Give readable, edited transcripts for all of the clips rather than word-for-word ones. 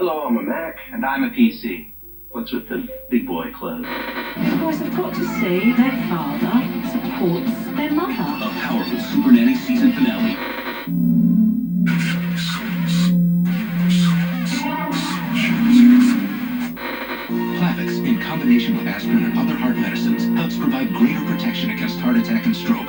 Hello, I'm a Mac. And I'm a PC. What's with the big boy clothes? The boys have got to see their father supports their mother. A powerful Super Nanny season finale. Plavix, in combination with aspirin and other heart medicines, helps provide greater protection against heart attack and stroke.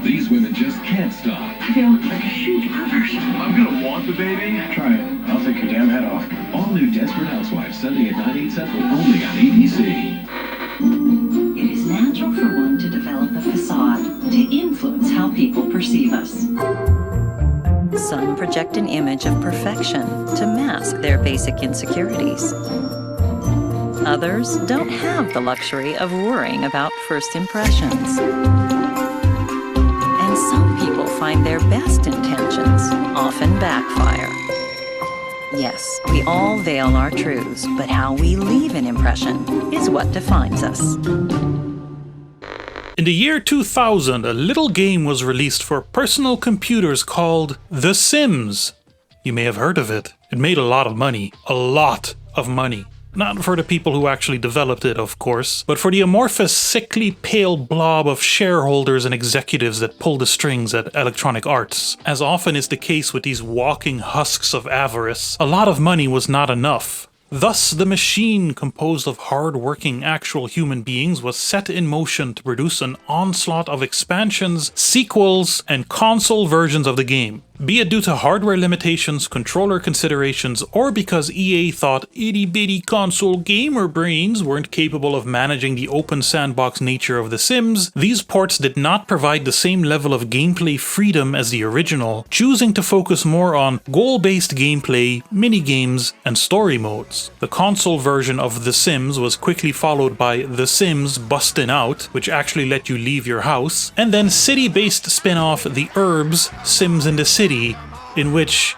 These women just can't stop. I feel like a huge perversion. I'm gonna want the baby. Try it. I'll take your damn head off. All new Desperate Housewives, Sunday at 9/8 Central, only on ABC. It is natural for one to develop a facade to influence how people perceive us. Some project an image of perfection to mask their basic insecurities. Others don't have the luxury of worrying about first impressions. And some people find their best intentions often backfire. Yes, we all veil our truths, but how we leave an impression is what defines us. In the year 2000, a little game was released for personal computers called The Sims. You may have heard of it. It made a lot of money. A lot of money. Not for the people who actually developed it, of course, but for the amorphous, sickly, pale blob of shareholders and executives that pull the strings at Electronic Arts. As often is the case with these walking husks of avarice, a lot of money was not enough. Thus, the machine, composed of hard-working actual human beings, was set in motion to produce an onslaught of expansions, sequels, and console versions of the game. Be it due to hardware limitations, controller considerations, or because EA thought itty-bitty console gamer brains weren't capable of managing the open sandbox nature of The Sims, these ports did not provide the same level of gameplay freedom as the original, choosing to focus more on goal-based gameplay, minigames, and story modes. The console version of The Sims was quickly followed by The Sims Bustin' Out, which actually let you leave your house, and then city-based spin-off The Herbs Sims in the City, in which,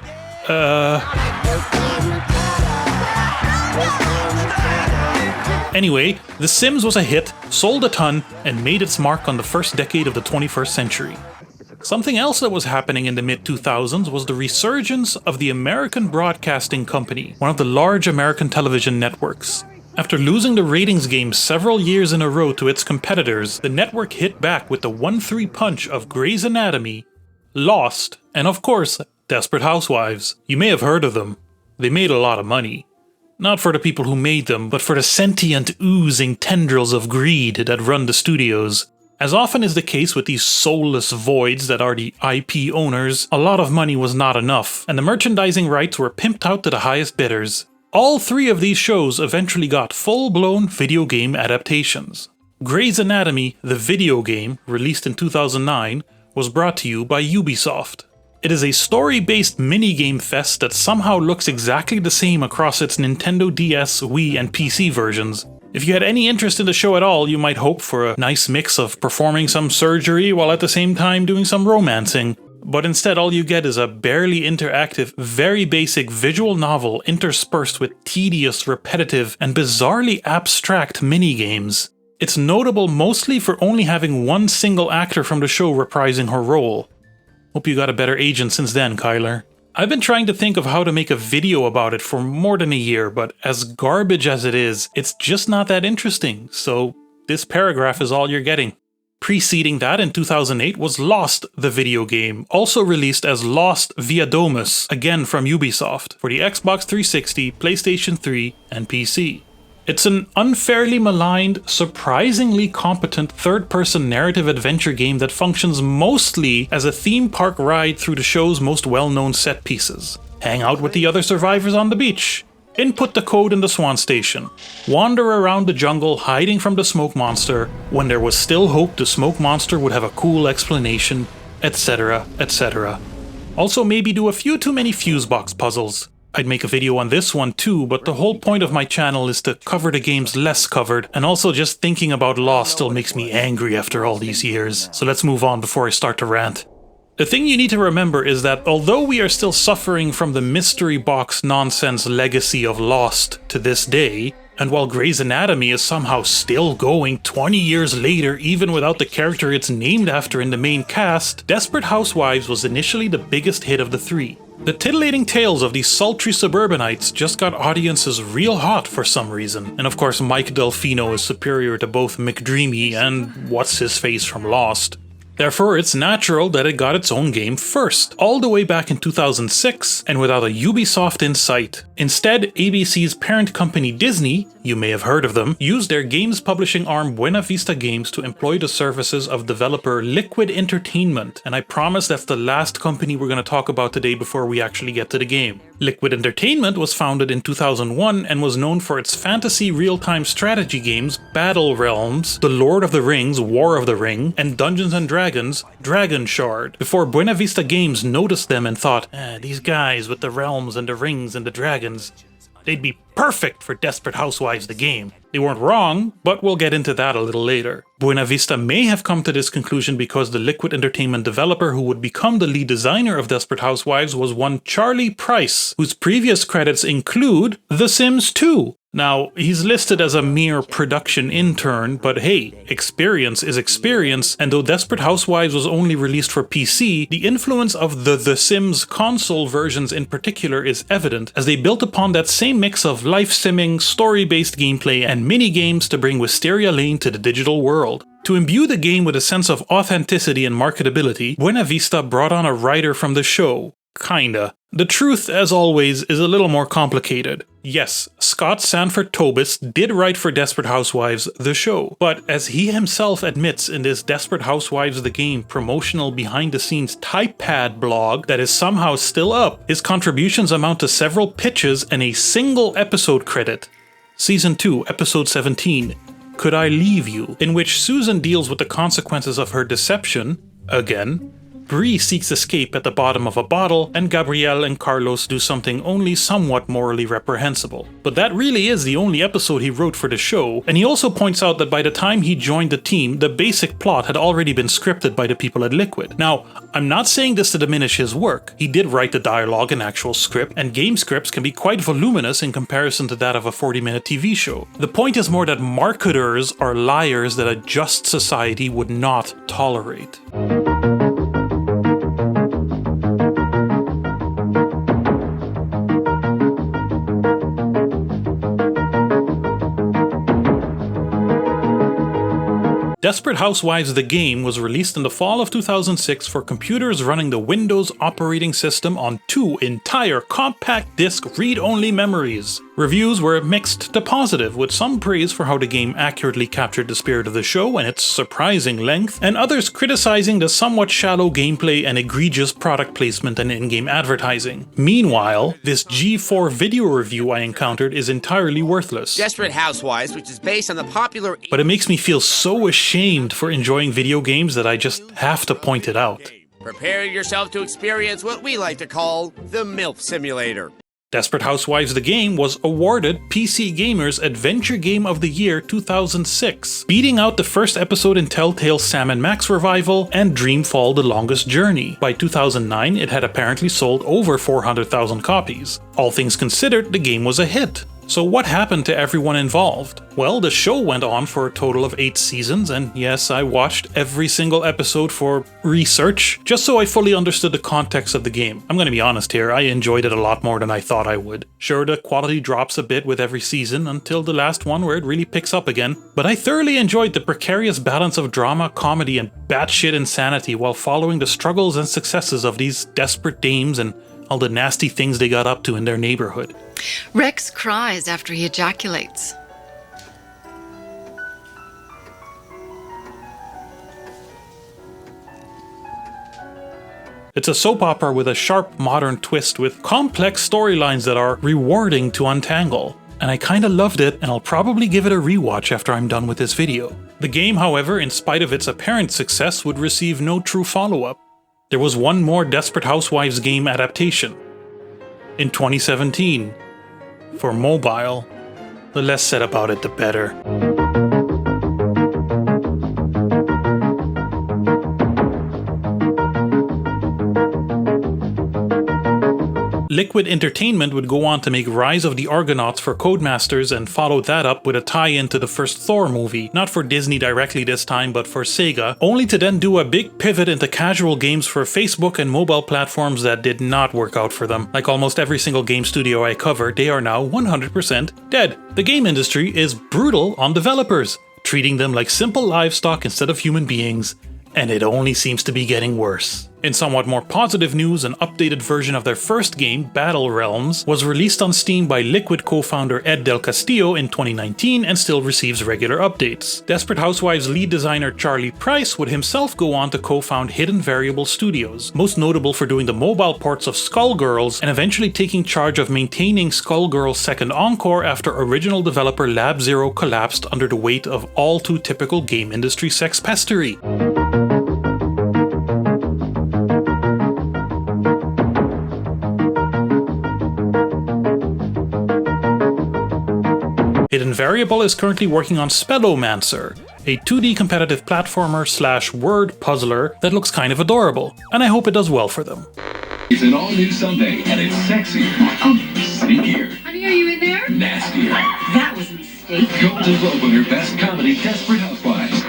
Anyway, The Sims was a hit, sold a ton, and made its mark on the first decade of the 21st century. Something else that was happening in the mid-2000s was the resurgence of the American Broadcasting Company, one of the large American television networks. After losing the ratings game several years in a row to its competitors, the network hit back with the 1-3 punch of Grey's Anatomy, Lost, and of course, Desperate Housewives. You may have heard of them. They made a lot of money. Not for the people who made them, but for the sentient, oozing tendrils of greed that run the studios. As often is the case with these soulless voids that are the IP owners, a lot of money was not enough, and the merchandising rights were pimped out to the highest bidders. All three of these shows eventually got full-blown video game adaptations. Grey's Anatomy, the video game, released in 2009, was brought to you by Ubisoft. It is a story-based minigame fest that somehow looks exactly the same across its Nintendo DS, Wii, and PC versions. If you had any interest in the show at all, you might hope for a nice mix of performing some surgery while at the same time doing some romancing. But instead all you get is a barely interactive, very basic visual novel interspersed with tedious, repetitive, and bizarrely abstract minigames. It's notable mostly for only having one single actor from the show reprising her role. Hope you got a better agent since then, Kyler. I've been trying to think of how to make a video about it for more than a year, but as garbage as it is, it's just not that interesting, so this paragraph is all you're getting. Preceding that in 2008 was Lost, the video game, also released as Lost Via Domus, again from Ubisoft, for the Xbox 360, PlayStation 3, and PC. It's an unfairly maligned, surprisingly competent third-person narrative adventure game that functions mostly as a theme park ride through the show's most well-known set pieces. Hang out with the other survivors on the beach. Input the code in the Swan Station. Wander around the jungle hiding from the smoke monster when there was still hope the smoke monster would have a cool explanation, etc., etc. Also maybe do a few too many fuse box puzzles. I'd make a video on this one too, but the whole point of my channel is to cover the games less covered, and also just thinking about Lost still makes me angry after all these years. So let's move on before I start to rant. The thing you need to remember is that although we are still suffering from the mystery box nonsense legacy of Lost to this day, and while Grey's Anatomy is somehow still going 20 years later even without the character it's named after in the main cast, Desperate Housewives was initially the biggest hit of the three. The titillating tales of these sultry suburbanites just got audiences real hot for some reason, and of course Mike Delfino is superior to both McDreamy and What's-His-Face from Lost. Therefore, it's natural that it got its own game first, all the way back in 2006, and without a Ubisoft in sight. Instead, ABC's parent company Disney, you may have heard of them, used their games publishing arm Buena Vista Games to employ the services of developer Liquid Entertainment, and I promise that's the last company we're going to talk about today before we actually get to the game. Liquid Entertainment was founded in 2001 and was known for its fantasy real-time strategy games Battle Realms, The Lord of the Rings, War of the Ring, and Dungeons & Dragons, Dragon Shard, before Buena Vista Games noticed them and thought, these guys with the realms and the rings and the dragons, they'd be perfect for Desperate Housewives the game. They weren't wrong, but we'll get into that a little later. Buena Vista may have come to this conclusion because the Liquid Entertainment developer who would become the lead designer of Desperate Housewives was one Charlie Price, whose previous credits include The Sims 2. Now, he's listed as a mere production intern, but hey, experience is experience, and though Desperate Housewives was only released for PC, the influence of the Sims console versions in particular is evident, as they built upon that same mix of life simming, story-based gameplay, and mini-games to bring Wisteria Lane to the digital world. To imbue the game with a sense of authenticity and marketability, Buena Vista brought on a writer from the show. Kinda. The truth, as always, is a little more complicated. Yes, Scott Sanford Tobis did write for Desperate Housewives, the show, but as he himself admits in this Desperate Housewives the Game promotional behind-the-scenes typepad blog that is somehow still up, his contributions amount to several pitches and a single episode credit. Season 2, Episode 17, Could I Leave You?, in which Susan deals with the consequences of her deception, again. Bree seeks escape at the bottom of a bottle, and Gabrielle and Carlos do something only somewhat morally reprehensible. But that really is the only episode he wrote for the show, and he also points out that by the time he joined the team, the basic plot had already been scripted by the people at Liquid. Now, I'm not saying this to diminish his work. He did write the dialogue and actual script, and game scripts can be quite voluminous in comparison to that of a 40-minute TV show. The point is more that marketers are liars that a just society would not tolerate. Desperate Housewives the Game was released in the fall of 2006 for computers running the Windows operating system on 2 entire compact disc read-only memories. Reviews were mixed to positive, with some praise for how the game accurately captured the spirit of the show and its surprising length, and others criticizing the somewhat shallow gameplay and egregious product placement and in-game advertising. Meanwhile, this G4 video review I encountered is entirely worthless. Desperate Housewives, which is based on the popular... But it makes me feel so ashamed for enjoying video games that I just have to point it out. Prepare yourself to experience what we like to call the MILF Simulator. Desperate Housewives the Game was awarded PC Gamer's Adventure Game of the Year 2006, beating out the first episode in Telltale's Sam & Max revival and Dreamfall The Longest Journey. By 2009, it had apparently sold over 400,000 copies. All things considered, the game was a hit. So what happened to everyone involved? Well, the show went on for a total of 8 seasons, and yes, I watched every single episode for research, just so I fully understood the context of the game. I'm gonna be honest here, I enjoyed it a lot more than I thought I would. Sure, the quality drops a bit with every season, until the last one where it really picks up again, but I thoroughly enjoyed the precarious balance of drama, comedy, and batshit insanity while following the struggles and successes of these desperate dames and all the nasty things they got up to in their neighborhood. Rex cries after he ejaculates. It's a soap opera with a sharp modern twist with complex storylines that are rewarding to untangle. And I kinda loved it, and I'll probably give it a rewatch after I'm done with this video. The game, however, in spite of its apparent success, would receive no true follow-up. There was one more Desperate Housewives game adaptation. In 2017. For mobile. The less said about it, the better. Liquid Entertainment would go on to make Rise of the Argonauts for Codemasters and followed that up with a tie-in to the first Thor movie, not for Disney directly this time but for Sega, only to then do a big pivot into casual games for Facebook and mobile platforms that did not work out for them. Like almost every single game studio I cover, they are now 100% dead. The game industry is brutal on developers, treating them like simple livestock instead of human beings, and it only seems to be getting worse. In somewhat more positive news, an updated version of their first game, Battle Realms, was released on Steam by Liquid co-founder Ed Del Castillo in 2019 and still receives regular updates. Desperate Housewives lead designer Charlie Price would himself go on to co-found Hidden Variable Studios, most notable for doing the mobile ports of Skullgirls and eventually taking charge of maintaining Skullgirls' second encore after original developer Lab Zero collapsed under the weight of all too typical game industry sex pestery. Hidden Variable is currently working on Spellomancer, a 2D competitive platformer / word puzzler that looks kind of adorable, and I hope it does well for them. It's an all-new Sunday, and it's sexier, sneakier, Honey, are you in there? nastier. That was a mistake. Golden Globe winner Best Comedy, Desperate Housewives.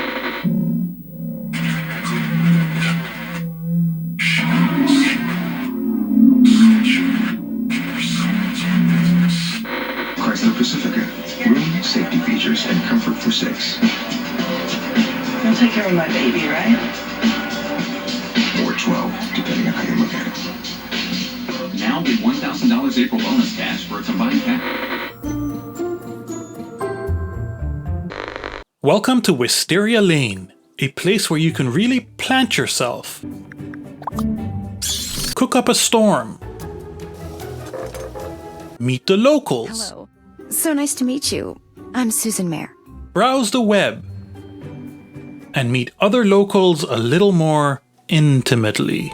Chrysler Pacifica. Room, safety features, and comfort for 6. You'll take care of my baby, right? Or 12, depending on how you look at it. Now get $1,000 April bonus cash for a combined cash. Welcome to Wisteria Lane, a place where you can really plant yourself, cook up a storm, meet the locals. Hello. So nice to meet you. I'm Susan Mayer. Browse the web, and meet other locals a little more intimately.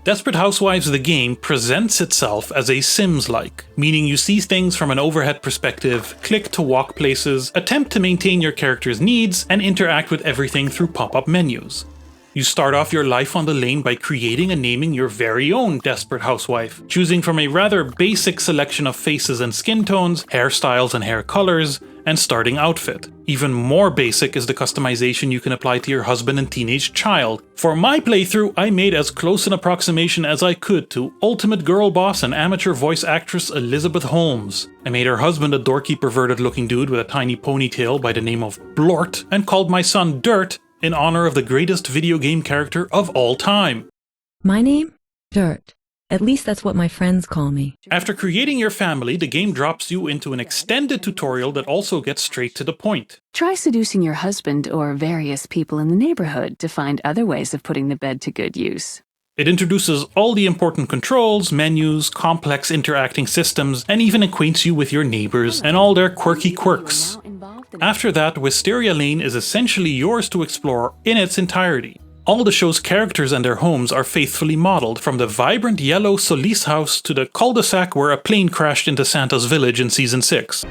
Desperate Housewives the game presents itself as a Sims-like, meaning you see things from an overhead perspective, click to walk places, attempt to maintain your character's needs, and interact with everything through pop-up menus. You start off your life on the lane by creating and naming your very own Desperate Housewife, choosing from a rather basic selection of faces and skin tones, hairstyles and hair colors, and starting outfit. Even more basic is the customization you can apply to your husband and teenage child. For my playthrough, I made as close an approximation as I could to ultimate girl boss and amateur voice actress Elizabeth Holmes. I made her husband a dorky perverted looking dude with a tiny ponytail by the name of Blort, and called my son Dirt, in honor of the greatest video game character of all time. My name? Dirt. At least that's what my friends call me. After creating your family, the game drops you into an extended tutorial that also gets straight to the point. Try seducing your husband or various people in the neighborhood to find other ways of putting the bed to good use. It introduces all the important controls, menus, complex interacting systems, and even acquaints you with your neighbors and all their quirky quirks. After that, Wisteria Lane is essentially yours to explore in its entirety. All the show's characters and their homes are faithfully modeled, from the vibrant yellow Solis house to the cul-de-sac where a plane crashed into Santa's village in season 6.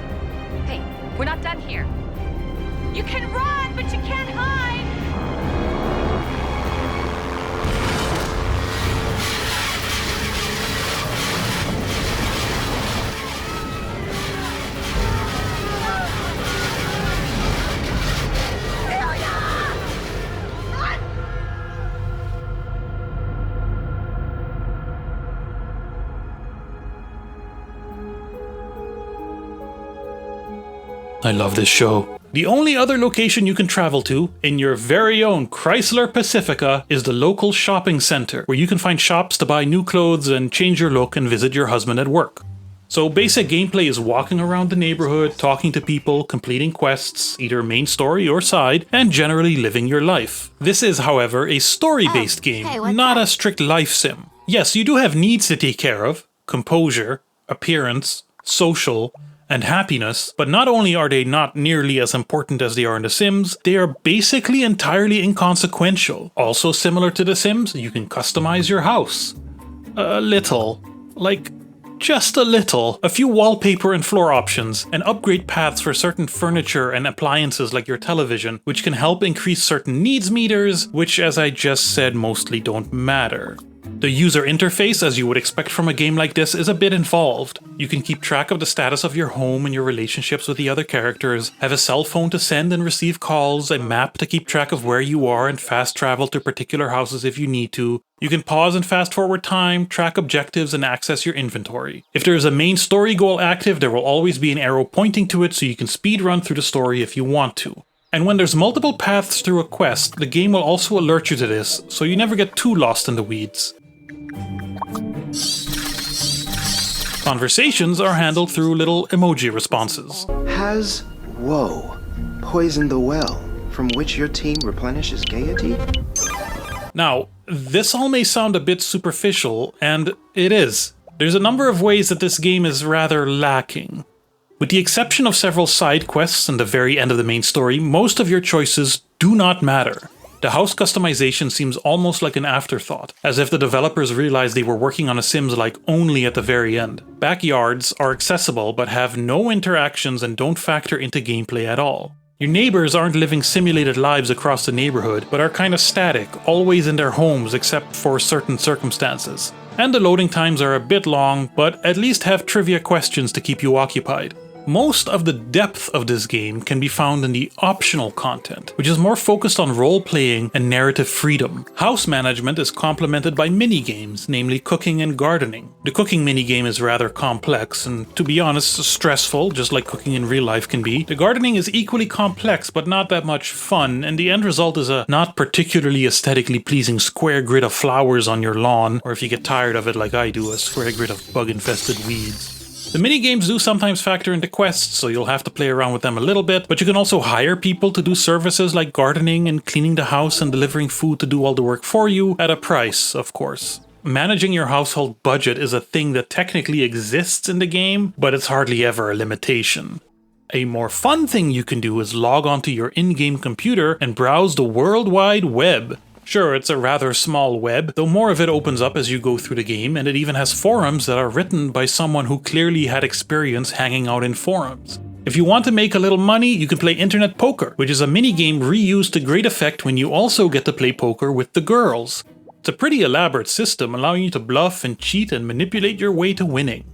Hey, we're not done here. You can run, but you can't hide! I love this show. The only other location you can travel to, in your very own Chrysler Pacifica, is the local shopping center, where you can find shops to buy new clothes and change your look and visit your husband at work. So basic gameplay is walking around the neighborhood, talking to people, completing quests, either main story or side, and generally living your life. This is, however, a story-based game, not a strict life sim. Yes, you do have needs to take care of: composure, appearance, social, and happiness, but not only are they not nearly as important as they are in The Sims, they are basically entirely inconsequential. Also similar to The Sims, you can customize your house. A little. Like, just a little. A few wallpaper and floor options, and upgrade paths for certain furniture and appliances like your television, which can help increase certain needs meters, which, as I just said, mostly don't matter. The user interface, as you would expect from a game like this, is a bit involved. You can keep track of the status of your home and your relationships with the other characters, have a cell phone to send and receive calls, a map to keep track of where you are and fast travel to particular houses if you need to. You can pause and fast forward time, track objectives, and access your inventory. If there is a main story goal active, there will always be an arrow pointing to it so you can speed run through the story if you want to. And when there's multiple paths through a quest, the game will also alert you to this, so you never get too lost in the weeds. Conversations are handled through little emoji responses. Has woe poisoned the well from which your team replenishes gaiety? Now, this all may sound a bit superficial, and it is. There's a number of ways that this game is rather lacking. With the exception of several side quests and the very end of the main story, most of your choices do not matter. The house customization seems almost like an afterthought, as if the developers realized they were working on a Sims like only at the very end. Backyards are accessible but have no interactions and don't factor into gameplay at all. Your neighbors aren't living simulated lives across the neighborhood, but are kinda static, always in their homes except for certain circumstances. And the loading times are a bit long, but at least have trivia questions to keep you occupied. Most of the depth of this game can be found in the optional content, which is more focused on role-playing and narrative freedom. House management is complemented by mini-games, namely cooking and gardening. The cooking mini-game is rather complex and, to be honest, stressful, just like cooking in real life can be. The gardening is equally complex, but not that much fun, and the end result is a not particularly aesthetically pleasing square grid of flowers on your lawn, or if you get tired of it like I do, a square grid of bug-infested weeds. The minigames do sometimes factor into quests, so you'll have to play around with them a little bit, but you can also hire people to do services like gardening and cleaning the house and delivering food to do all the work for you, at a price, of course. Managing your household budget is a thing that technically exists in the game, but it's hardly ever a limitation. A more fun thing you can do is log onto your in-game computer and browse the World Wide Web. Sure, it's a rather small web, though more of it opens up as you go through the game, and it even has forums that are written by someone who clearly had experience hanging out in forums. If you want to make a little money, you can play internet poker, which is a minigame reused to great effect when you also get to play poker with the girls. It's a pretty elaborate system, allowing you to bluff and cheat and manipulate your way to winning.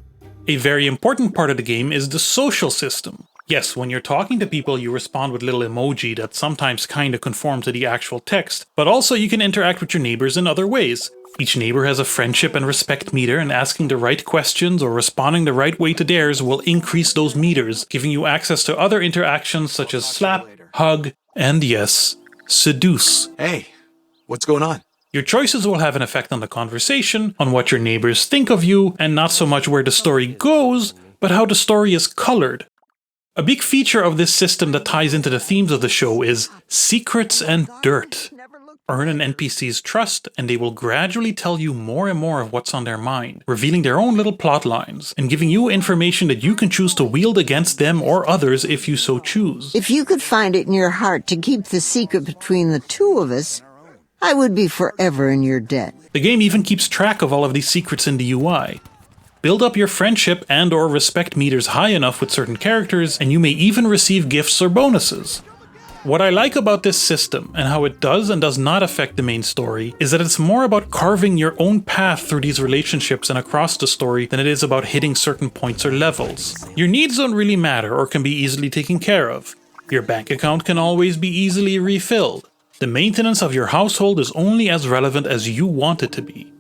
A very important part of the game is the social system. Yes, when you're talking to people, you respond with little emoji that sometimes kinda conform to the actual text, but also you can interact with your neighbors in other ways. Each neighbor has a friendship and respect meter, and asking the right questions or responding the right way to theirs will increase those meters, giving you access to other interactions such as slap, hug, and yes, seduce. Hey, what's going on? Your choices will have an effect on the conversation, on what your neighbors think of you, and not so much where the story goes, but how the story is colored. A big feature of this system that ties into the themes of the show is secrets and dirt. Earn an NPC's trust, and they will gradually tell you more and more of what's on their mind, revealing their own little plot lines, and giving you information that you can choose to wield against them or others if you so choose. If you could find it in your heart to keep the secret between the two of us, I would be forever in your debt. The game even keeps track of all of these secrets in the UI. Build up your friendship and or respect meters high enough with certain characters, and you may even receive gifts or bonuses. What I like about this system, and how it does and does not affect the main story, is that it's more about carving your own path through these relationships and across the story than it is about hitting certain points or levels. Your needs don't really matter or can be easily taken care of. Your bank account can always be easily refilled. The maintenance of your household is only as relevant as you want it to be.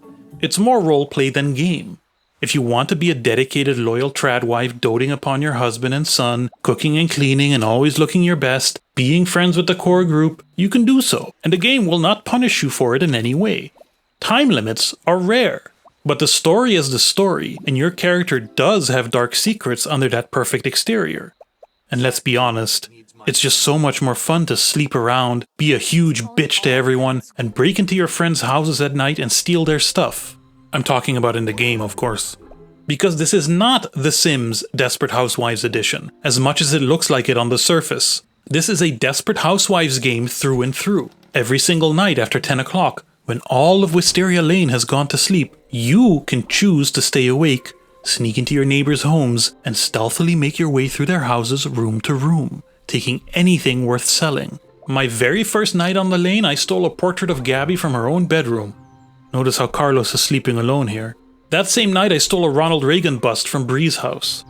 It's more roleplay than game. If you want to be a dedicated, loyal trad wife doting upon your husband and son, cooking and cleaning and always looking your best, being friends with the core group, you can do so, and the game will not punish you for it in any way. Time limits are rare, but the story is the story, and your character does have dark secrets under that perfect exterior. And let's be honest, it's just so much more fun to sleep around, be a huge bitch to everyone, and break into your friends' houses at night and steal their stuff. I'm talking about in the game, of course. Because this is not The Sims Desperate Housewives edition, as much as it looks like it on the surface. This is a Desperate Housewives game through and through. Every single night after 10 o'clock, when all of Wisteria Lane has gone to sleep, you can choose to stay awake, sneak into your neighbors' homes, and stealthily make your way through their houses room to room, taking anything worth selling. My very first night on the lane, I stole a portrait of Gabby from her own bedroom. Notice how Carlos is sleeping alone here. That same night I stole a Ronald Reagan bust from Bree's house.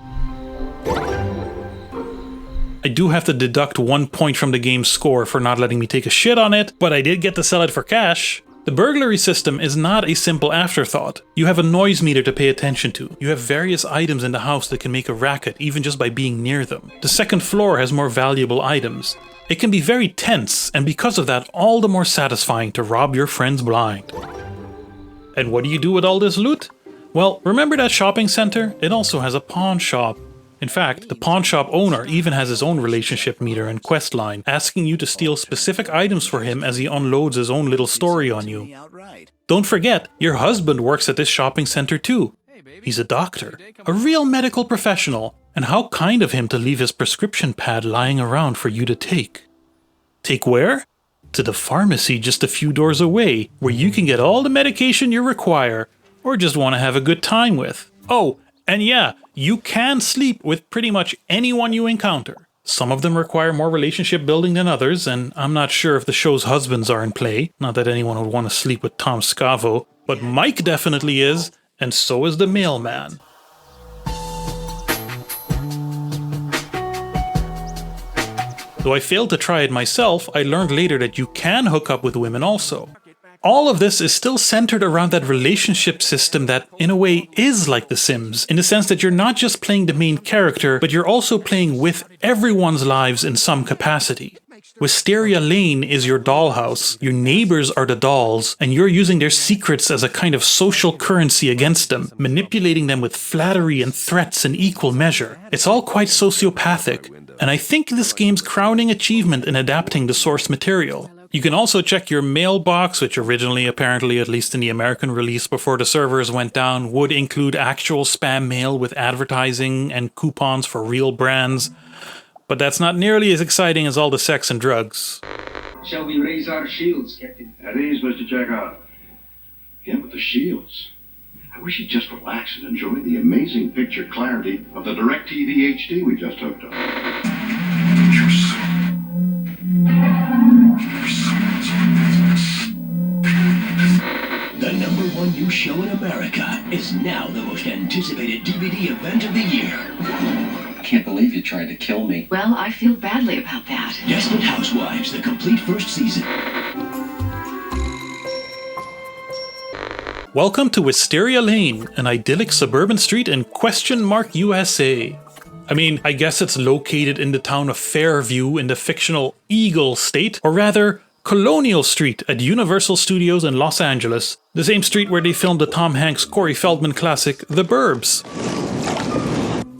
I do have to deduct 1 point from the game's score for not letting me take a shit on it, but I did get to sell it for cash. The burglary system is not a simple afterthought. You have a noise meter to pay attention to. You have various items in the house that can make a racket even just by being near them. The second floor has more valuable items. It can be very tense, and because of that, all the more satisfying to rob your friends blind. And what do you do with all this loot? Well, remember that shopping center? It also has a pawn shop. In fact, the pawn shop owner even has his own relationship meter and quest line, asking you to steal specific items for him as he unloads his own little story on you. Don't forget, your husband works at this shopping center too. He's a doctor, a real medical professional, and how kind of him to leave his prescription pad lying around for you to take. Take where? To the pharmacy just a few doors away, where you can get all the medication you require, or just want to have a good time with. Oh, and yeah, you can sleep with pretty much anyone you encounter. Some of them require more relationship building than others, and I'm not sure if the show's husbands are in play. Not that anyone would want to sleep with Tom Scavo, but Mike definitely is, and so is the mailman. Though I failed to try it myself, I learned later that you can hook up with women also. All of this is still centered around that relationship system that, in a way, is like The Sims, in the sense that you're not just playing the main character, but you're also playing with everyone's lives in some capacity. Wisteria Lane is your dollhouse, your neighbors are the dolls, and you're using their secrets as a kind of social currency against them, manipulating them with flattery and threats in equal measure. It's all quite sociopathic, and I think this game's crowning achievement in adapting the source material. You can also check your mailbox, which originally, apparently, at least in the American release before the servers went down, would include actual spam mail with advertising and coupons for real brands. But that's not nearly as exciting as all the sex and drugs. Shall we raise our shields, Captain? At ease, Mr. Chekhov. Again with the shields. I wish he'd just relax and enjoy the amazing picture clarity of the DirecTV HD we just hooked up. The #1 new show in America is now the most anticipated DVD event of the year. I can't believe you tried to kill me. Well, I feel badly about that. Desperate Housewives, the complete first season. Welcome to Wisteria Lane, an idyllic suburban street in USA. I mean, I guess it's located in the town of Fairview in the fictional Eagle State, or rather, Colonial Street at Universal Studios in Los Angeles, the same street where they filmed the Tom Hanks Corey Feldman classic, The Burbs.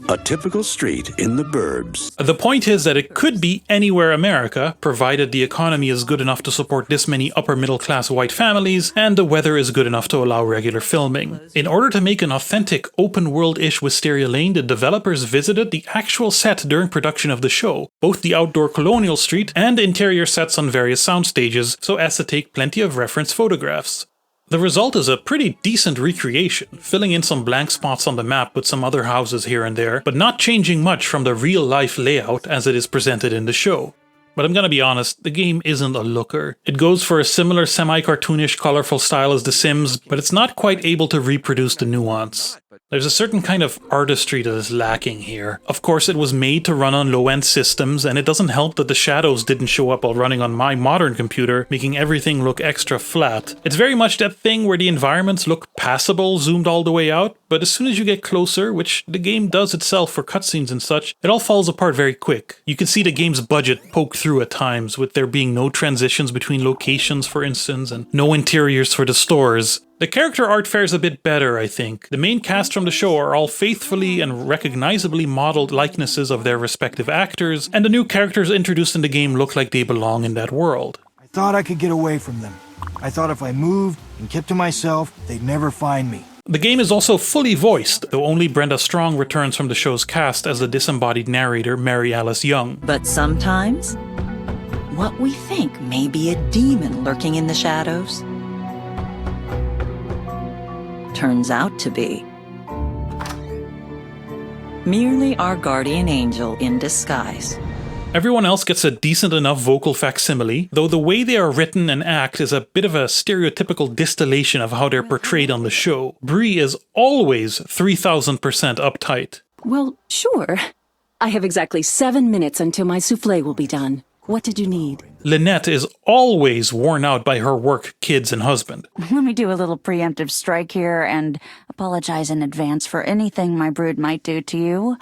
A typical street in the burbs. The point is that it could be anywhere America, provided the economy is good enough to support this many upper-middle-class white families, and the weather is good enough to allow regular filming. In order to make an authentic, open-world-ish Wisteria Lane, the developers visited the actual set during production of the show, both the outdoor Colonial Street and interior sets on various sound stages, so as to take plenty of reference photographs. The result is a pretty decent recreation, filling in some blank spots on the map with some other houses here and there, but not changing much from the real-life layout as it is presented in the show. But I'm gonna be honest, the game isn't a looker. It goes for a similar semi-cartoonish, colorful style as The Sims, but it's not quite able to reproduce the nuance. There's a certain kind of artistry that is lacking here. Of course, it was made to run on low-end systems, and it doesn't help that the shadows didn't show up while running on my modern computer, making everything look extra flat. It's very much that thing where the environments look passable, zoomed all the way out, but as soon as you get closer, which the game does itself for cutscenes and such, it all falls apart very quick. You can see the game's budget poke through at times, with there being no transitions between locations, for instance, and no interiors for the stores. The character art fares a bit better, I think. The main cast from the show are all faithfully and recognizably modeled likenesses of their respective actors, and the new characters introduced in the game look like they belong in that world. I thought I could get away from them. I thought if I moved and kept to myself, they'd never find me. The game is also fully voiced, though only Brenda Strong returns from the show's cast as the disembodied narrator Mary Alice Young. But sometimes, what we think may be a demon lurking in the shadows turns out to be merely our guardian angel in disguise. Everyone else gets a decent enough vocal facsimile, though the way they are written and act is a bit of a stereotypical distillation of how they're portrayed on the show. Bree is always 3000% uptight. Well, sure. I have exactly 7 minutes until my soufflé will be done. What did you need? Lynette is always worn out by her work, kids, and husband. Let me do a little preemptive strike here and apologize in advance for anything my brood might do to you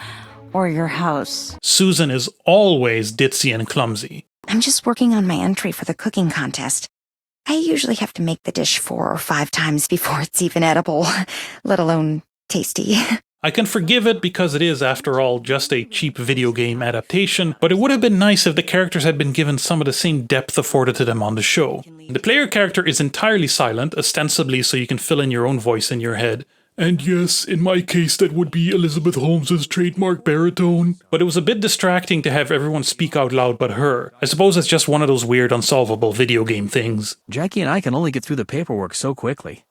or your house. Susan is always ditzy and clumsy. I'm just working on my entry for the cooking contest. I usually have to make the dish 4 or 5 times before it's even edible, let alone tasty. I can forgive it because it is, after all, just a cheap video game adaptation, but it would have been nice if the characters had been given some of the same depth afforded to them on the show. The player character is entirely silent, ostensibly so you can fill in your own voice in your head. And yes, in my case that would be Elizabeth Holmes's trademark baritone. But it was a bit distracting to have everyone speak out loud but her. I suppose it's just one of those weird unsolvable video game things. Jackie and I can only get through the paperwork so quickly.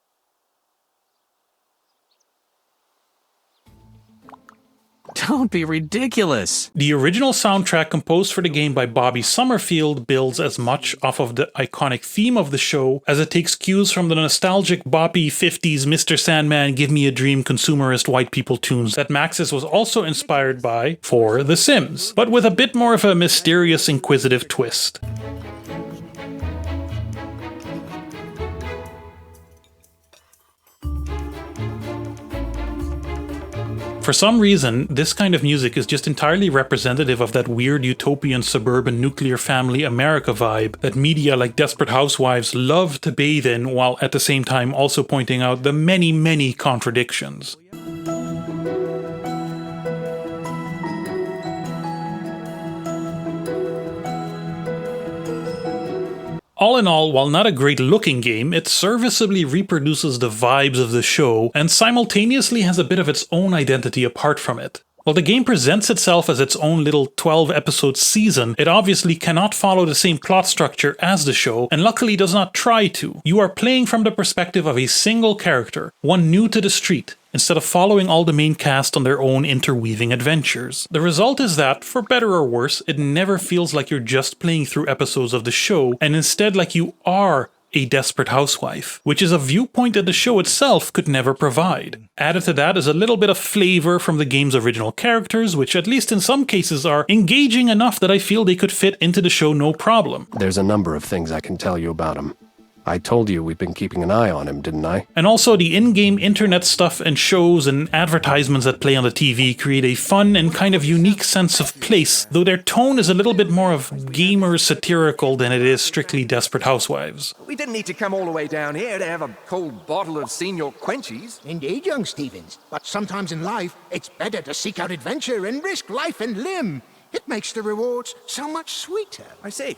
Don't be ridiculous. The original soundtrack composed for the game by Bobby Summerfield builds as much off of the iconic theme of the show as it takes cues from the nostalgic boppy 50s Mr. Sandman Give Me a Dream consumerist white people tunes that Maxis was also inspired by for The Sims, but with a bit more of a mysterious, inquisitive twist. For some reason, this kind of music is just entirely representative of that weird utopian suburban nuclear family America vibe that media like Desperate Housewives love to bathe in, while at the same time also pointing out the many contradictions. All in all, while not a great looking game, it serviceably reproduces the vibes of the show and simultaneously has a bit of its own identity apart from it. While the game presents itself as its own little 12-episode season, it obviously cannot follow the same plot structure as the show, and luckily does not try to. You are playing from the perspective of a single character, one new to the street, instead of following all the main cast on their own interweaving adventures. The result is that, for better or worse, it never feels like you're just playing through episodes of the show, and instead like you are a desperate housewife, which is a viewpoint that the show itself could never provide. Added to that is a little bit of flavor from the game's original characters, which at least in some cases are engaging enough that I feel they could fit into the show no problem. There's a number of things I can tell you about him. I told you we've been keeping an eye on him, didn't I? And also the in-game internet stuff and shows and advertisements that play on the TV create a fun and kind of unique sense of place, though their tone is a little bit more of gamer satirical than it is strictly Desperate Housewives. We didn't need to come all the way down here to have a cold bottle of Senior Quenchies. Indeed, young Stevens. But sometimes in life, it's better to seek out adventure and risk life and limb. It makes the rewards so much sweeter. I see.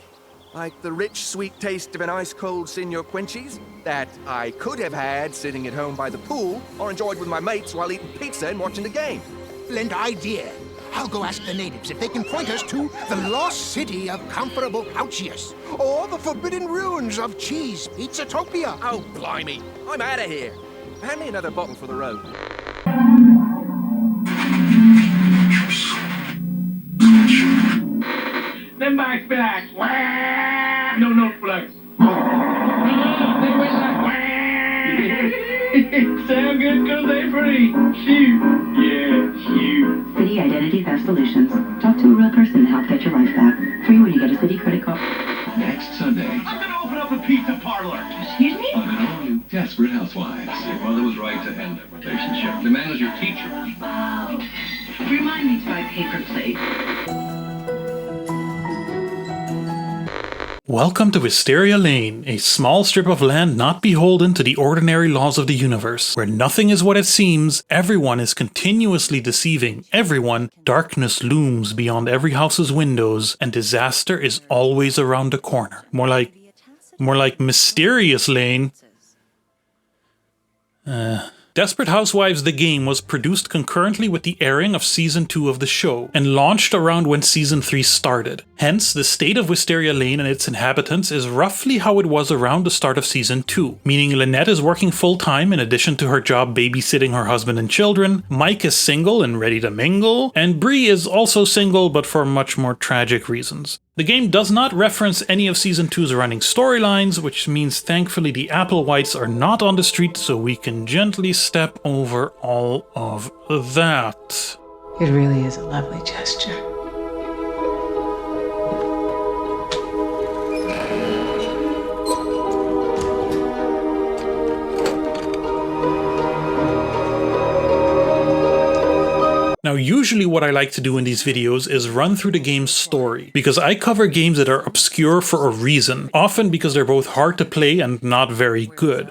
Like the rich, sweet taste of an ice-cold Senior Quenchies that I could have had sitting at home by the pool or enjoyed with my mates while eating pizza and watching the game. Splendid idea. I'll go ask the natives if they can point us to the lost city of comfortable Pouchius or the forbidden ruins of Cheese Pizzatopia. Oh, blimey. I'm out of here. Hand me another bottle for the road. Them back. No, flex. Sound good cause they free. Shoot. Yeah, shoot. City Identity Theft Solutions. Talk to a real person to help get your life back. Free when you get a city credit card. Next Sunday. I'm gonna open up a pizza parlor. Excuse me? On an all-new Desperate Housewives. Your mother was right to end that relationship. The man was your teacher. Remind me to buy paper plate. Welcome to Wisteria Lane, a small strip of land not beholden to the ordinary laws of the universe, where nothing is what it seems, everyone is continuously deceiving everyone, darkness looms beyond every house's windows, and disaster is always around the corner. More like Mysterious Lane. Desperate Housewives the game was produced concurrently with the airing of Season 2 of the show, and launched around when Season 3 started. Hence, the state of Wisteria Lane and its inhabitants is roughly how it was around the start of Season 2, meaning Lynette is working full-time in addition to her job babysitting her husband and children, Mike is single and ready to mingle, and Bree is also single but for much more tragic reasons. The game does not reference any of Season 2's running storylines, which means thankfully the Applewhites are not on the street, so we can gently step over all of that. It really is a lovely gesture. Now usually what I like to do in these videos is run through the game's story, because I cover games that are obscure for a reason, often because they're both hard to play and not very good.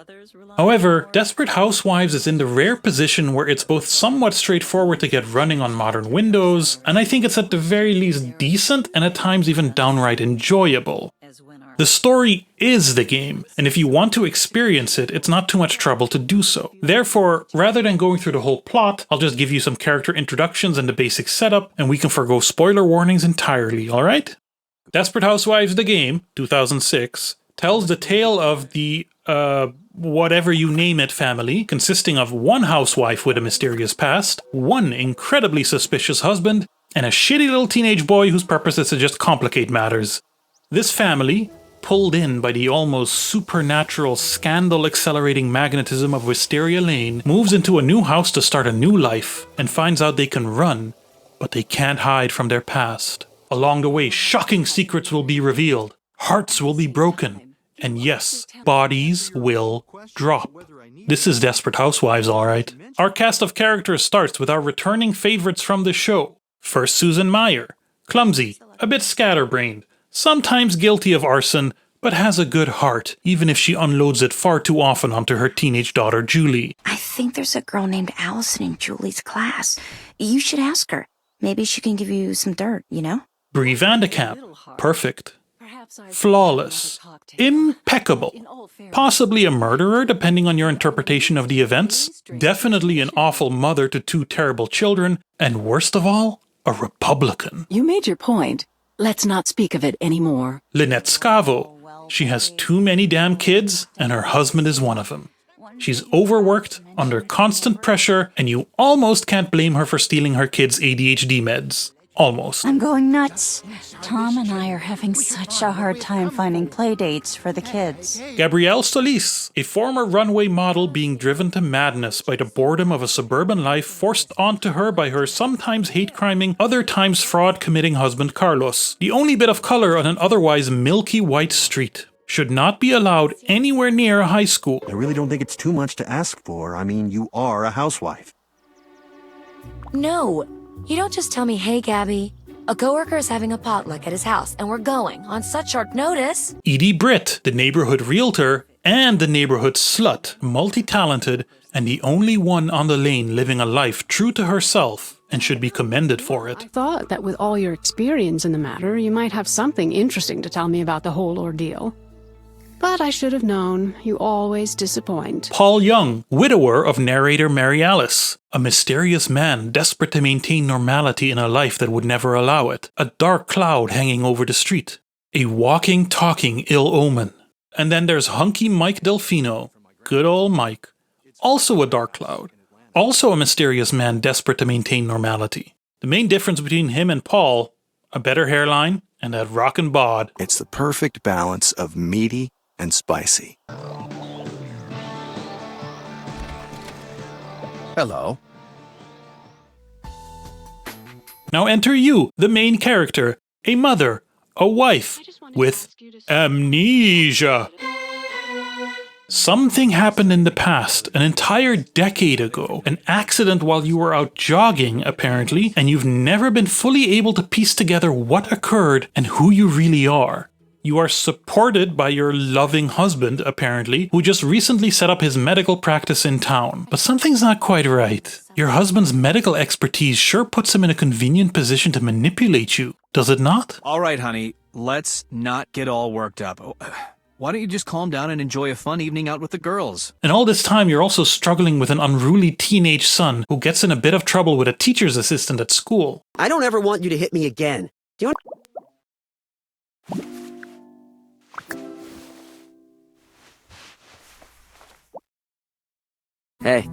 However, Desperate Housewives is in the rare position where it's both somewhat straightforward to get running on modern Windows, and I think it's at the very least decent and at times even downright enjoyable. The story is the game, and if you want to experience it, it's not too much trouble to do so. Therefore, rather than going through the whole plot, I'll just give you some character introductions and the basic setup, and we can forgo spoiler warnings entirely, alright? Desperate Housewives the game, 2006, tells the tale of the, whatever you name it family, consisting of one housewife with a mysterious past, one incredibly suspicious husband, and a shitty little teenage boy whose purpose is to just complicate matters. This family, pulled in by the almost supernatural scandal-accelerating magnetism of Wisteria Lane, moves into a new house to start a new life, and finds out they can run, but they can't hide from their past. Along the way, shocking secrets will be revealed, hearts will be broken, and yes, bodies will drop. This is Desperate Housewives, alright. Our cast of characters starts with our returning favorites from the show. First, Susan Meyer, clumsy, a bit scatterbrained, sometimes guilty of arson, but has a good heart, even if she unloads it far too often onto her teenage daughter, Julie. I think there's a girl named Allison in Julie's class. You should ask her. Maybe she can give you some dirt, you know? Bree Vandekamp, perfect. Flawless. Impeccable. Possibly a murderer, depending on your interpretation of the events. Definitely an awful mother to two terrible children. And worst of all, a Republican. You made your point. Let's not speak of it anymore. Lynette Scavo. She has too many damn kids, and her husband is one of them. She's overworked, under constant pressure, and you almost can't blame her for stealing her kids' ADHD meds. Almost. I'm going nuts. Tom and I are having such a hard time finding play dates for the kids. Gabrielle Solis, a former runway model being driven to madness by the boredom of a suburban life forced onto her by her sometimes hate-criming, other times fraud-committing husband Carlos. The only bit of color on an otherwise milky white street. Should not be allowed anywhere near a high school. I really don't think it's too much to ask for. I mean, you are a housewife. No. You don't just tell me, hey, Gabby, a coworker is having a potluck at his house, and we're going on such short notice. Edie Britt, the neighborhood realtor and the neighborhood slut, multi-talented, and the only one on the lane living a life true to herself, and should be commended for it. I thought that with all your experience in the matter, you might have something interesting to tell me about the whole ordeal. But I should have known. You always disappoint. Paul Young, widower of narrator Mary Alice. A mysterious man desperate to maintain normality in a life that would never allow it. A dark cloud hanging over the street. A walking, talking ill omen. And then there's hunky Mike Delfino. Good old Mike. Also a dark cloud. Also a mysterious man desperate to maintain normality. The main difference between him and Paul, a better hairline and that rockin' bod. It's the perfect balance of meaty and spicy. Hello. Now enter you, the main character, a mother, a wife, with amnesia. Something happened in the past, an entire decade ago, an accident while you were out jogging, apparently, and you've never been fully able to piece together what occurred and who you really are. You are supported by your loving husband, apparently, who just recently set up his medical practice in town. But something's not quite right. Your husband's medical expertise sure puts him in a convenient position to manipulate you, does it not? All right, honey, let's not get all worked up. Why don't you just calm down and enjoy a fun evening out with the girls? And all this time, you're also struggling with an unruly teenage son who gets in a bit of trouble with a teacher's assistant at school. I don't ever want you to hit me again. Do you want... Hey.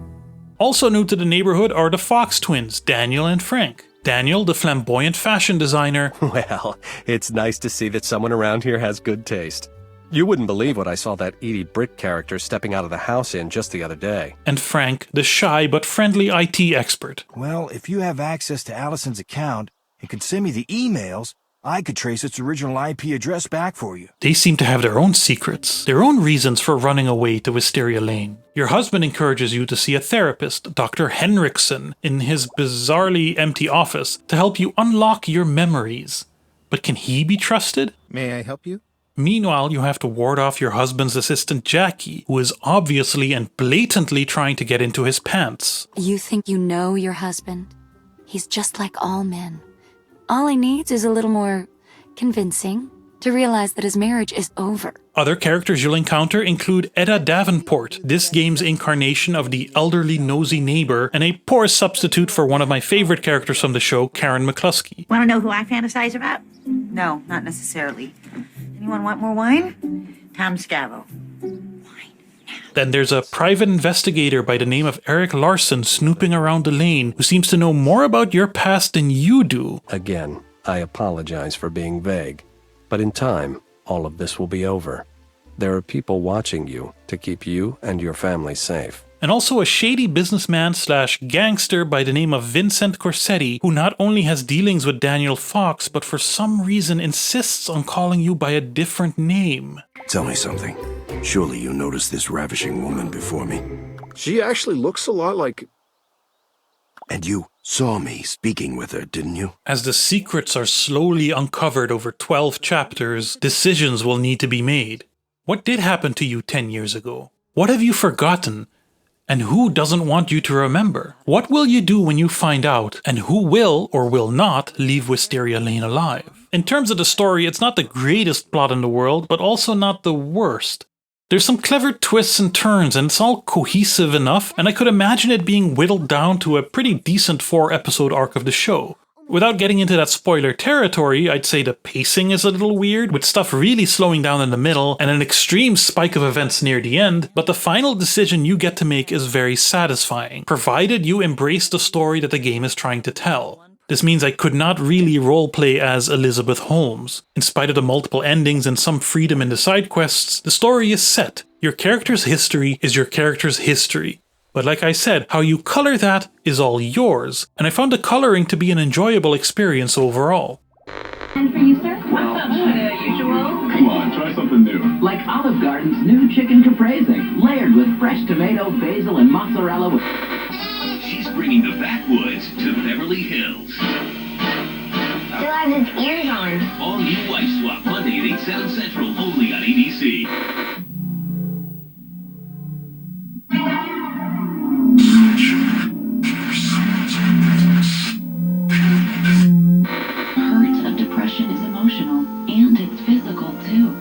Also new to the neighborhood are the Fox twins, Daniel and Frank. Daniel, the flamboyant fashion designer. Well, it's nice to see that someone around here has good taste. You wouldn't believe what I saw that Edie Britt character stepping out of the house in just the other day. And Frank, the shy but friendly IT expert. Well, if you have access to Allison's account and could send me the emails, I could trace its original IP address back for you. They seem to have their own secrets, their own reasons for running away to Wisteria Lane. Your husband encourages you to see a therapist, Dr. Henriksen, in his bizarrely empty office to help you unlock your memories. But can he be trusted? May I help you? Meanwhile, you have to ward off your husband's assistant Jackie, who is obviously and blatantly trying to get into his pants. You think you know your husband? He's just like all men. All he needs is a little more convincing to realize that his marriage is over. Other characters you'll encounter include Edda Davenport, this game's incarnation of the elderly nosy neighbor, and a poor substitute for one of my favorite characters from the show, Karen McCluskey. Want to know who I fantasize about? No, not necessarily. Anyone want more wine? Tom Scavo. Then there's a private investigator by the name of Eric Larson snooping around the lane who seems to know more about your past than you do. Again, I apologize for being vague, but in time, all of this will be over. There are people watching you to keep you and your family safe. And also a shady businessman / gangster by the name of Vincent Corsetti, who not only has dealings with Daniel Fox, but for some reason insists on calling you by a different name. Tell me something. Surely you noticed this ravishing woman before me. She actually looks a lot like... And you saw me speaking with her, didn't you? As the secrets are slowly uncovered over 12 chapters, decisions will need to be made. What did happen to you 10 years ago? What have you forgotten? And who doesn't want you to remember? What will you do when you find out? And who will or will not leave Wisteria Lane alive? In terms of the story, it's not the greatest plot in the world, but also not the worst. There's some clever twists and turns, and it's all cohesive enough, and I could imagine it being whittled down to a pretty decent 4-episode arc of the show. Without getting into that spoiler territory, I'd say the pacing is a little weird, with stuff really slowing down in the middle and an extreme spike of events near the end, but the final decision you get to make is very satisfying, provided you embrace the story that the game is trying to tell. This means I could not really roleplay as Elizabeth Holmes. In spite of the multiple endings and some freedom in the side quests, the story is set. Your character's history is your character's history. But like I said, how you color that is all yours, and I found the coloring to be an enjoyable experience overall. And for you, sir? What's up, usual? Come on, try something new. Like Olive Garden's new chicken caprese, layered with fresh tomato, basil, and mozzarella with... She's bringing the backwoods to Beverly Hills. Still has its ears on. All new Wife Swap, Monday at 8, 7 Central, only on ABC. Hurt of depression is emotional, and it's physical, too.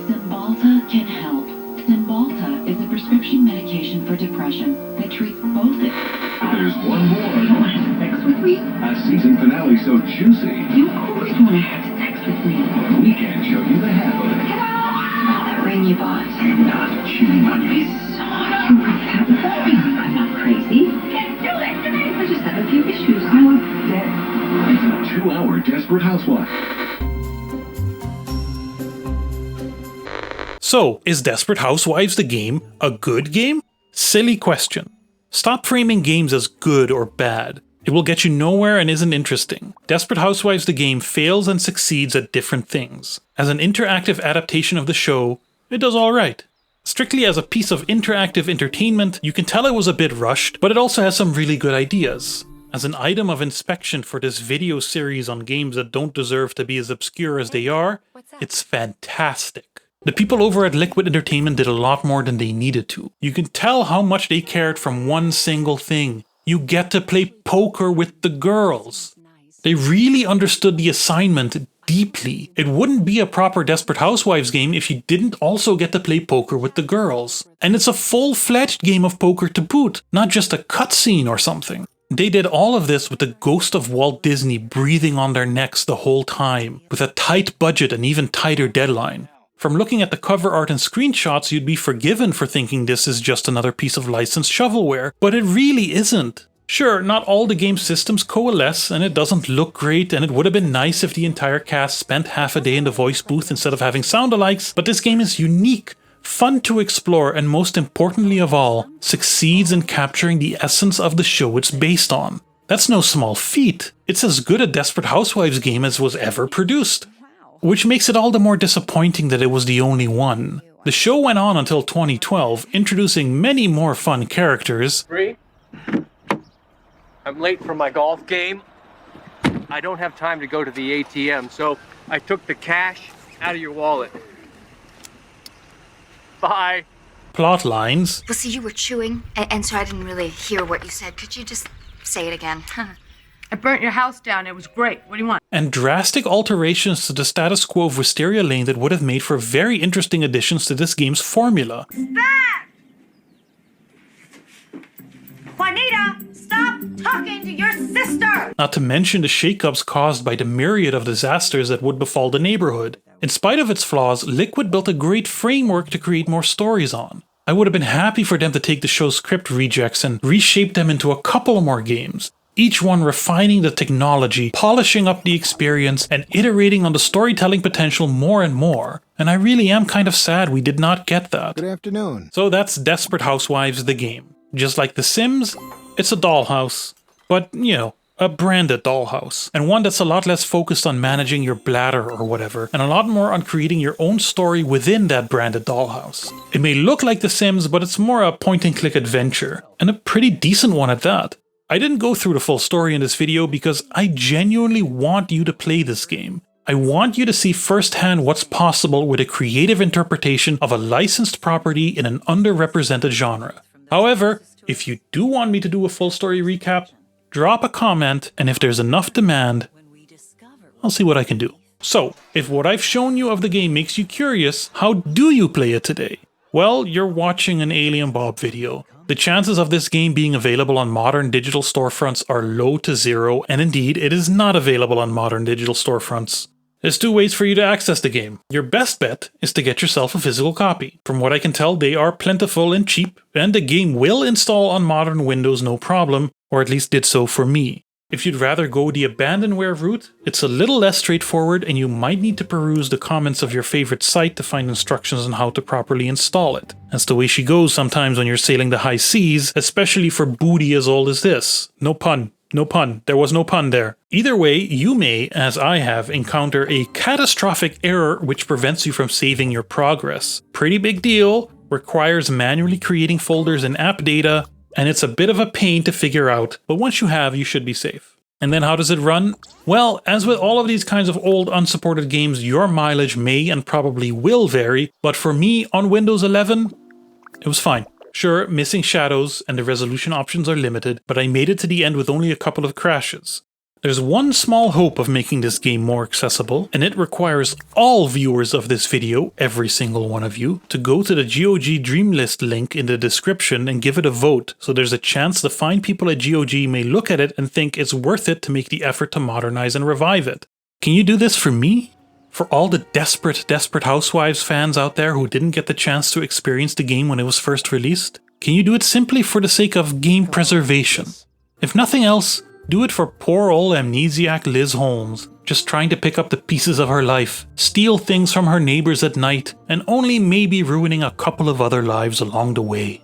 Cymbalta can help. Cymbalta is a prescription medication for depression that treats both it. There's one more. You want to have sex with me? A season finale so juicy. You always want to have sex with me. We can't show you the half of it. Oh, that ring you bought. I'm not cheating on you. I saw you with that woman. I'm not crazy. Can't do this to me. I just have a few issues. I was dead. It's a 2-hour Desperate Housewives. So, is Desperate Housewives the game a good game? Silly question. Stop framing games as good or bad. It will get you nowhere and isn't interesting. Desperate Housewives the game fails and succeeds at different things. As an interactive adaptation of the show, it does alright. Strictly as a piece of interactive entertainment, you can tell it was a bit rushed, but it also has some really good ideas. As an item of inspection for this video series on games that don't deserve to be as obscure as they are, it's fantastic. The people over at Liquid Entertainment did a lot more than they needed to. You can tell how much they cared from one single thing. You get to play poker with the girls. They really understood the assignment deeply. It wouldn't be a proper Desperate Housewives game if you didn't also get to play poker with the girls. And it's a full-fledged game of poker to boot, not just a cutscene or something. They did all of this with the ghost of Walt Disney breathing on their necks the whole time, with a tight budget and even tighter deadline. From looking at the cover art and screenshots, you'd be forgiven for thinking this is just another piece of licensed shovelware, but it really isn't. Sure, not all the game systems coalesce, and it doesn't look great, and it would have been nice if the entire cast spent half a day in the voice booth instead of having sound-alikes, but this game is unique, fun to explore, and most importantly of all, succeeds in capturing the essence of the show it's based on. That's no small feat. It's as good a Desperate Housewives game as was ever produced. Which makes it all the more disappointing that it was the only one. The show went on until 2012, introducing many more fun characters. I'm late for my golf game. I don't have time to go to the ATM, so I took the cash out of your wallet. Bye. Plot lines. Well, see, you were chewing, and so I didn't really hear what you said. Could you just say it again? I burnt your house down. It was great. What do you want? And drastic alterations to the status quo of Wisteria Lane that would have made for very interesting additions to this game's formula. That! Juanita, stop talking to your sister! Not to mention the shakeups caused by the myriad of disasters that would befall the neighborhood. In spite of its flaws, Liquid built a great framework to create more stories on. I would have been happy for them to take the show's script rejects and reshape them into a couple more games, each one refining the technology, polishing up the experience, and iterating on the storytelling potential more and more. And I really am kind of sad we did not get that. Good afternoon. So that's Desperate Housewives the game. Just like The Sims, it's a dollhouse. But, you know, a branded dollhouse. And one that's a lot less focused on managing your bladder or whatever, and a lot more on creating your own story within that branded dollhouse. It may look like The Sims, but it's more a point-and-click adventure, and a pretty decent one at that. I didn't go through the full story in this video because I genuinely want you to play this game. I want you to see firsthand what's possible with a creative interpretation of a licensed property in an underrepresented genre. However, if you do want me to do a full story recap, drop a comment, and if there's enough demand, I'll see what I can do. So, if what I've shown you of the game makes you curious, how do you play it today? Well, you're watching an Alien Bob video. The chances of this game being available on modern digital storefronts are low to zero, and indeed, it is not available on modern digital storefronts. There's two ways for you to access the game. Your best bet is to get yourself a physical copy. From what I can tell, they are plentiful and cheap, and the game will install on modern Windows no problem, or at least did so for me. If you'd rather go the abandonware route, it's a little less straightforward and you might need to peruse the comments of your favorite site to find instructions on how to properly install it. That's the way she goes sometimes when you're sailing the high seas, especially for booty as old as this. No pun. No pun. There was no pun there. Either way, you may, as I have, encounter a catastrophic error which prevents you from saving your progress. Pretty big deal, requires manually creating folders and app data, and it's a bit of a pain to figure out, but once you have, you should be safe. And then how does it run? Well, as with all of these kinds of old unsupported games, your mileage may and probably will vary, but for me, on Windows 11, it was fine. Sure, missing shadows and the resolution options are limited, but I made it to the end with only a couple of crashes. There's one small hope of making this game more accessible, and it requires all viewers of this video, every single one of you, to go to the GOG Dreamlist link in the description and give it a vote, so there's a chance the fine people at GOG may look at it and think it's worth it to make the effort to modernize and revive it. Can you do this for me? For all the Desperate Housewives fans out there who didn't get the chance to experience the game when it was first released? Can you do it simply for the sake of game preservation? If nothing else, do it for poor old amnesiac Liz Holmes, just trying to pick up the pieces of her life, steal things from her neighbors at night, and only maybe ruining a couple of other lives along the way.